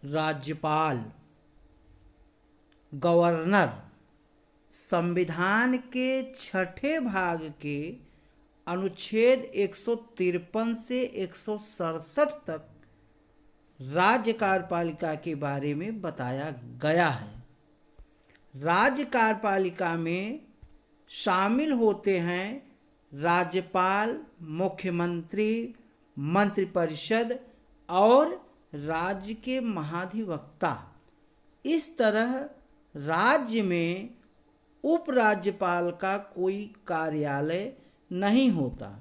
राज्यपाल, गवर्नर संविधान के छठे भाग के अनुच्छेद 153 से 167 तक राज्य कार्यपालिका के बारे में बताया गया है। राज्य कार्यपालिका में शामिल होते हैं राज्यपाल, मुख्यमंत्री, मंत्रिपरिषद और राज्य के महाधिवक्ता। इस तरह राज्य में उपराज्यपाल का कोई कार्यालय नहीं होता।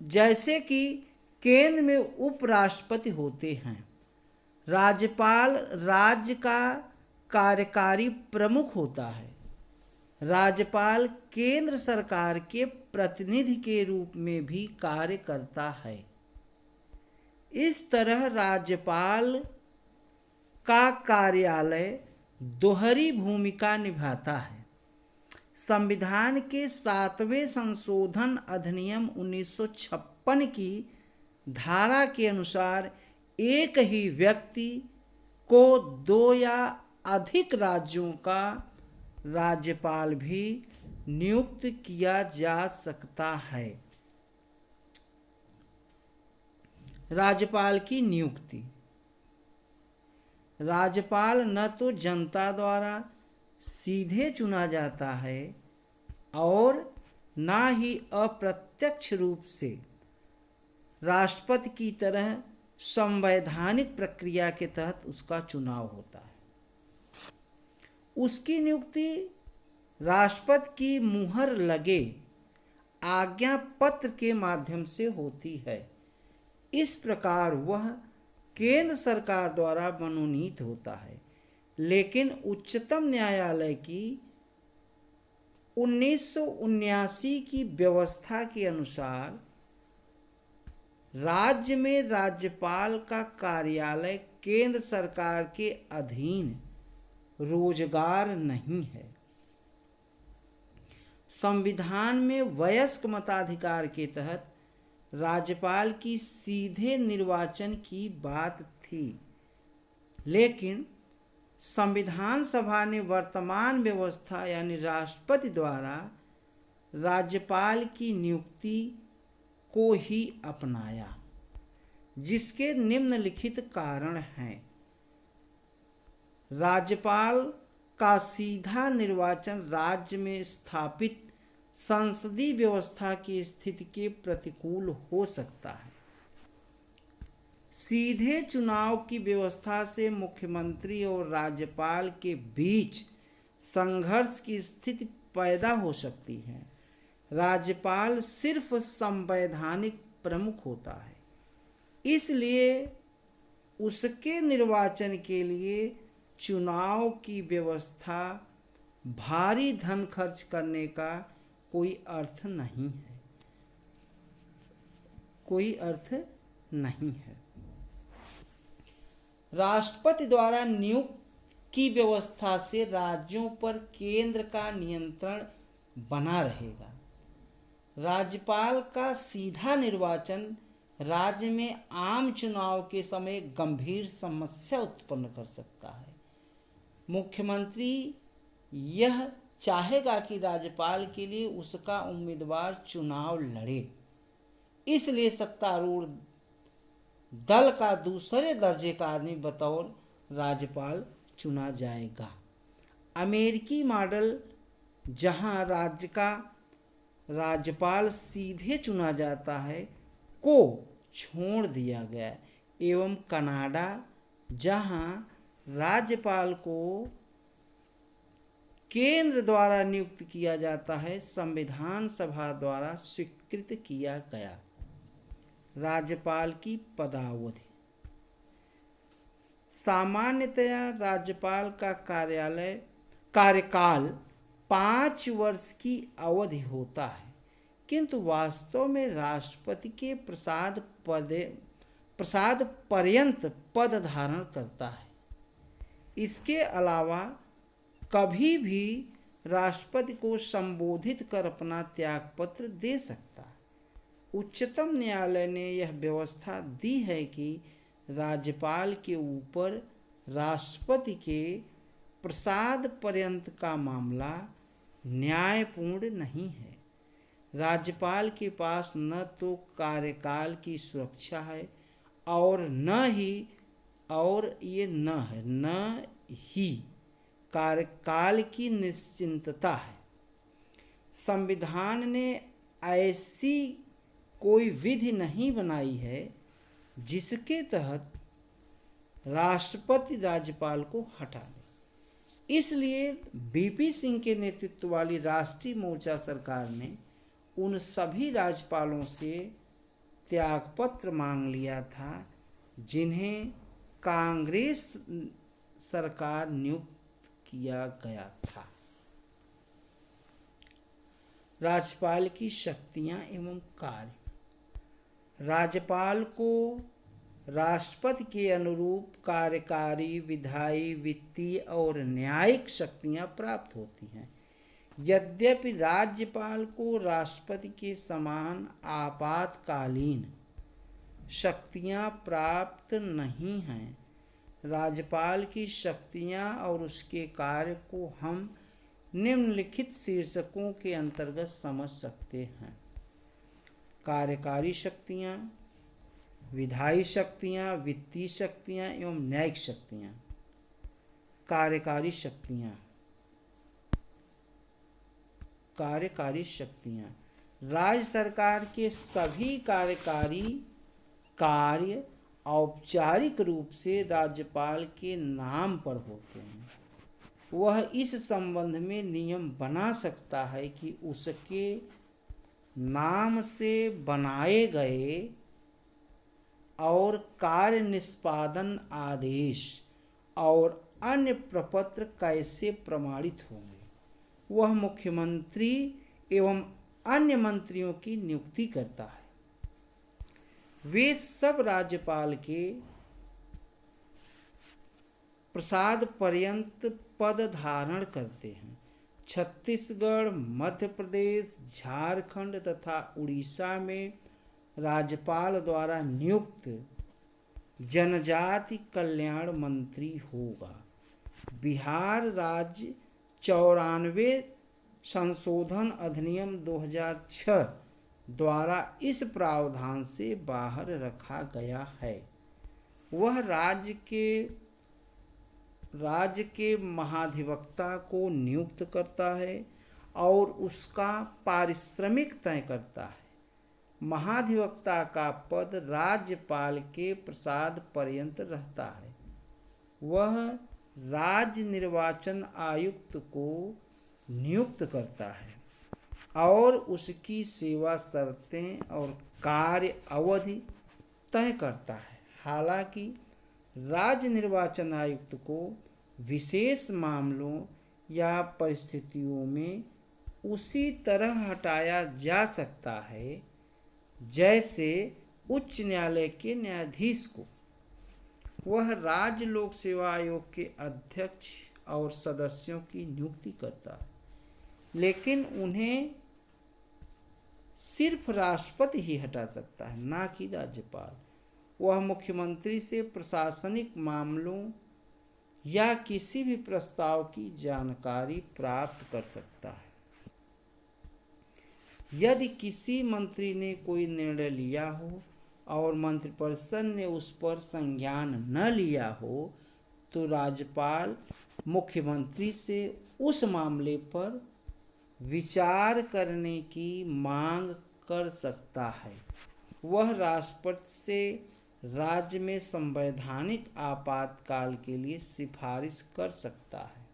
जैसे कि केंद्र में उपराष्ट्रपति होते हैं। राज्यपाल राज्य का कार्यकारी प्रमुख होता है। राज्यपाल केंद्र सरकार के प्रतिनिधि के रूप में भी कार्य करता है। इस तरह राज्यपाल का कार्यालय दोहरी भूमिका निभाता है। संविधान के 7वें संशोधन अधिनियम 1956 की धारा के अनुसार एक ही व्यक्ति को 2 या अधिक राज्यों का राज्यपाल भी नियुक्त किया जा सकता है। राज्यपाल की नियुक्ति। राज्यपाल न तो जनता द्वारा सीधे चुना जाता है और न ही अप्रत्यक्ष रूप से राष्ट्रपति की तरह संवैधानिक प्रक्रिया के तहत उसका चुनाव होता है। उसकी नियुक्ति राष्ट्रपति की मुहर लगे आज्ञा पत्र के माध्यम से होती है। इस प्रकार वह केंद्र सरकार द्वारा मनोनीत होता है। लेकिन उच्चतम न्यायालय की 1979 की व्यवस्था के अनुसार राज्य में राज्यपाल का कार्यालय केंद्र सरकार के अधीन रोजगार नहीं है। संविधान में वयस्क मताधिकार के तहत राज्यपाल की सीधे निर्वाचन की बात थी, लेकिन संविधान सभा ने वर्तमान व्यवस्था यानी राष्ट्रपति द्वारा राज्यपाल की नियुक्ति को ही अपनाया, जिसके निम्नलिखित कारण हैं। राज्यपाल का सीधा निर्वाचन राज्य में स्थापित संसदीय व्यवस्था की स्थिति के प्रतिकूल हो सकता है। सीधे चुनाव की व्यवस्था से मुख्यमंत्री और राज्यपाल के बीच संघर्ष की स्थिति पैदा हो सकती है। राज्यपाल सिर्फ संवैधानिक प्रमुख होता है, इसलिए उसके निर्वाचन के लिए चुनाव की व्यवस्था भारी धन खर्च करने का कोई अर्थ नहीं है। राष्ट्रपति द्वारा नियुक्त की व्यवस्था से राज्यों पर केंद्र का नियंत्रण बना रहेगा। राज्यपाल का सीधा निर्वाचन राज्य में आम चुनाव के समय गंभीर समस्या उत्पन्न कर सकता है। मुख्यमंत्री यह चाहेगा कि राज्यपाल के लिए उसका उम्मीदवार चुनाव लड़े, इसलिए सत्तारूढ़ दल का दूसरे दर्जे का आदमी बतौर राज्यपाल चुना जाएगा। अमेरिकी मॉडल, जहां राज्य का राज्यपाल सीधे चुना जाता है, को छोड़ दिया गया, एवं कनाडा, जहां राज्यपाल को केंद्र द्वारा नियुक्त किया जाता है, संविधान सभा द्वारा स्वीकृत किया गया। राज्यपाल की पदावधि। सामान्यतया राज्यपाल का कार्यकाल 5 वर्ष की अवधि होता है, किंतु वास्तव में राष्ट्रपति के प्रसाद पर्यंत पद धारण करता है। इसके अलावा कभी भी राष्ट्रपति को संबोधित कर अपना त्यागपत्र दे सकता है। उच्चतम न्यायालय ने यह व्यवस्था दी है कि राज्यपाल के ऊपर राष्ट्रपति के प्रसाद पर्यंत का मामला न्यायपूर्ण नहीं है। राज्यपाल के पास न तो कार्यकाल की सुरक्षा है और न ही कार्यकाल की निश्चिंतता है। संविधान ने ऐसी कोई विधि नहीं बनाई है जिसके तहत राष्ट्रपति राज्यपाल को हटा दे। इसलिए बीपी सिंह के नेतृत्व वाली राष्ट्रीय मोर्चा सरकार ने उन सभी राज्यपालों से त्यागपत्र मांग लिया था जिन्हें कांग्रेस सरकार नियुक्त किया गया था। राज्यपाल की शक्तियां एवं कार्य। राज्यपाल को राष्ट्रपति के अनुरूप कार्यकारी, विधायी, वित्तीय और न्यायिक शक्तियां प्राप्त होती हैं। यद्यपि राज्यपाल को राष्ट्रपति के समान आपातकालीन शक्तियां प्राप्त नहीं हैं। राज्यपाल की शक्तियां और उसके कार्य को हम निम्नलिखित शीर्षकों के अंतर्गत समझ सकते हैं। कार्यकारी शक्तियां, विधायी शक्तियां, वित्तीय शक्तियां एवं न्यायिक शक्तियां। कार्यकारी शक्तियां राज्य सरकार के सभी कार्यकारी कार्य औपचारिक रूप से राज्यपाल के नाम पर होते हैं। वह इस संबंध में नियम बना सकता है कि उसके नाम से बनाए गए और कार्य निष्पादन आदेश और अन्य प्रपत्र कैसे प्रमाणित होंगे। वह मुख्यमंत्री एवं अन्य मंत्रियों की नियुक्ति करता है। वे सब राज्यपाल के प्रसाद पर्यंत पद धारण करते हैं। छत्तीसगढ़, मध्य प्रदेश, झारखंड तथा उड़ीसा में राज्यपाल द्वारा नियुक्त जनजाति कल्याण मंत्री होगा। बिहार राज्य 94 संशोधन अधिनियम 2006 द्वारा इस प्रावधान से बाहर रखा गया है। वह राज्य के महाधिवक्ता को नियुक्त करता है और उसका पारिश्रमिक तय करता है। महाधिवक्ता का पद राज्यपाल के प्रसाद पर्यंत रहता है। वह राज्य निर्वाचन आयुक्त को नियुक्त करता है और उसकी सेवा शर्तें और कार्य अवधि तय करता है। हालांकि राज्य निर्वाचन आयुक्त को विशेष मामलों या परिस्थितियों में उसी तरह हटाया जा सकता है जैसे उच्च न्यायालय के न्यायाधीश को। वह राज्य लोक सेवा आयोग के अध्यक्ष और सदस्यों की नियुक्ति करता है, लेकिन उन्हें सिर्फ राष्ट्रपति ही हटा सकता है, ना कि राज्यपाल। वह मुख्यमंत्री से प्रशासनिक मामलों या किसी भी प्रस्ताव की जानकारी प्राप्त कर सकता है। यदि किसी मंत्री ने कोई निर्णय लिया हो और मंत्रिपरिषद ने उस पर संज्ञान न लिया हो तो राज्यपाल मुख्यमंत्री से उस मामले पर विचार करने की मांग कर सकता है। वह राष्ट्रपति से राज्य में संवैधानिक आपातकाल के लिए सिफारिश कर सकता है।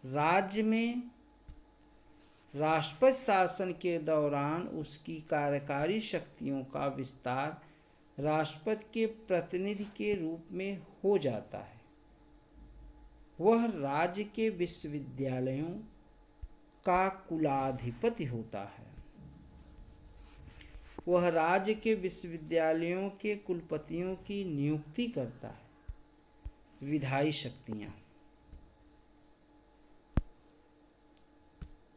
राज्य में राष्ट्रपति शासन के दौरान उसकी कार्यकारी शक्तियों का विस्तार राष्ट्रपति के प्रतिनिधि के रूप में हो जाता है। वह राज्य के विश्वविद्यालयों का कुलाधिपति होता है। वह राज्य के विश्वविद्यालयों के कुलपतियों की नियुक्ति करता है।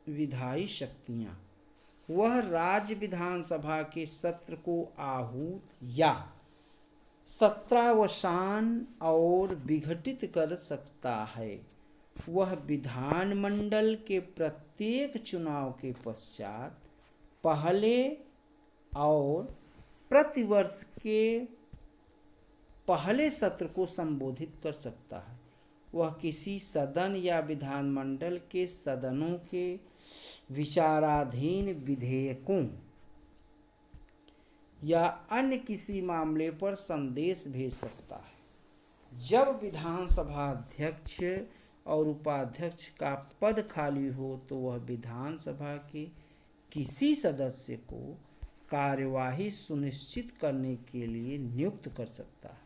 विधायी शक्तियाँ वह राज्य विधानसभा के सत्र को आहूत या सत्रावसान और विघटित कर सकता है। वह विधानमंडल के प्रत्येक चुनाव के पश्चात पहले और प्रतिवर्ष के पहले सत्र को संबोधित कर सकता है। वह किसी सदन या विधानमंडल के सदनों के विचाराधीन विधेयकों या अन्य किसी मामले पर संदेश भेज सकता है। जब विधानसभा अध्यक्ष और उपाध्यक्ष का पद खाली हो तो वह विधानसभा के किसी सदस्य को कार्यवाही सुनिश्चित करने के लिए नियुक्त कर सकता है।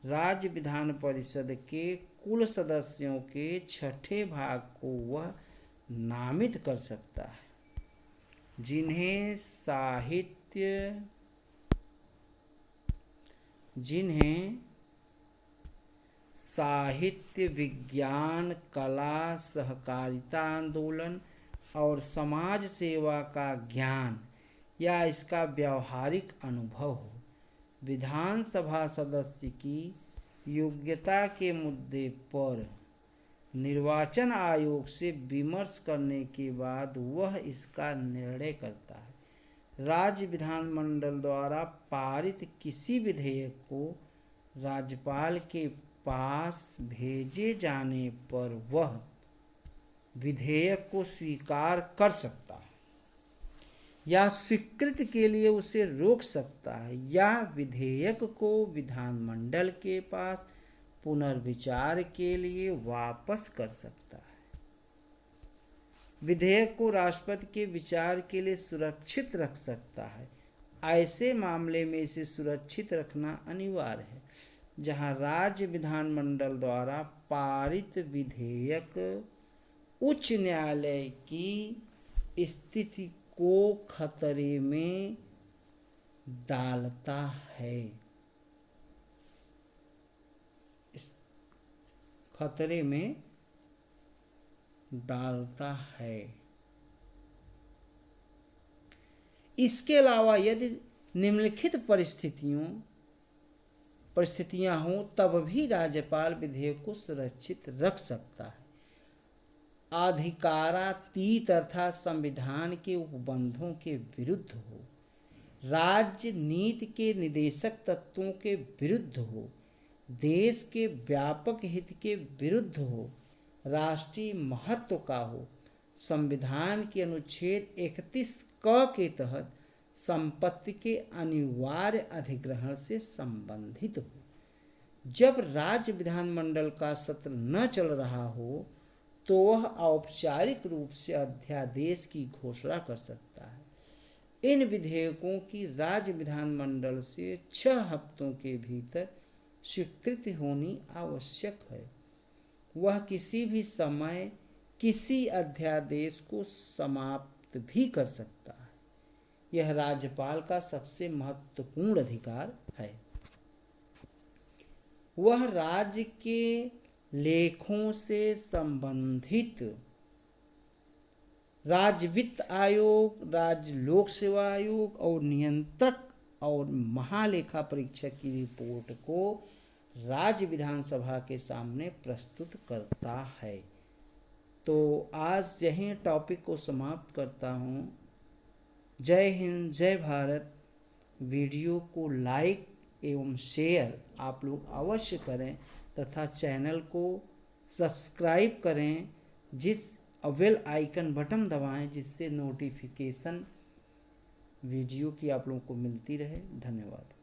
राज्य विधान परिषद के कुल सदस्यों के छठे भाग को वह नामित कर सकता है। जिन्हें साहित्य, विज्ञान, कला, सहकारिता आंदोलन और समाज सेवा का ज्ञान या इसका व्यावहारिक अनुभव हो। विधानसभा सदस्य की योग्यता के मुद्दे पर निर्वाचन आयोग से विमर्श करने के बाद वह इसका निर्णय करता है। राज्य विधानमंडल द्वारा पारित किसी विधेयक को राज्यपाल के पास भेजे जाने पर वह विधेयक को स्वीकार कर सकता है या स्वीकृति के लिए उसे रोक सकता है या विधेयक को विधानमंडल के पास पुनर्विचार के लिए वापस कर सकता है। विधेयक को राष्ट्रपति के विचार के लिए सुरक्षित रख सकता है। ऐसे मामले में इसे सुरक्षित रखना अनिवार्य है जहां राज्य विधानमंडल द्वारा पारित विधेयक उच्च न्यायालय की स्थिति को खतरे में डालता है। इसके अलावा यदि निम्नलिखित परिस्थितियां हों तब भी राज्यपाल विधेयक को सुरक्षित रख सकता है। अधिकारातीत अर्थात संविधान के उपबंधों के विरुद्ध हो, राज्य नीति के निदेशक तत्वों के विरुद्ध हो, देश के व्यापक हित के विरुद्ध हो, राष्ट्रीय महत्व का हो, संविधान के अनुच्छेद 31 क के तहत संपत्ति के अनिवार्य अधिग्रहण से संबंधित हो। जब राज्य विधानमंडल का सत्र न चल रहा हो तो वह औपचारिक रूप से अध्यादेश की घोषणा कर सकता है। इन विधेयकों की राज्य विधानमंडल से 6 हफ्तों के भीतर स्वीकृति होनी आवश्यक है। वह किसी भी समय किसी अध्यादेश को समाप्त भी कर सकता है। यह राज्यपाल का सबसे महत्वपूर्ण अधिकार है। वह राज्य के लेखों से संबंधित राज्य वित्त आयोग, राज्य लोक सेवा आयोग और नियंत्रक और महालेखा परीक्षक की रिपोर्ट को राज्य विधानसभा के सामने प्रस्तुत करता है। तो आज यही टॉपिक को समाप्त करता हूँ। जय हिंद, जय भारत। वीडियो को लाइक एवं शेयर आप लोग अवश्य करें तथा चैनल को सब्सक्राइब करें, बेल आइकन बटन दबाएं जिससे नोटिफिकेशन वीडियो की आप लोगों को मिलती रहे। धन्यवाद।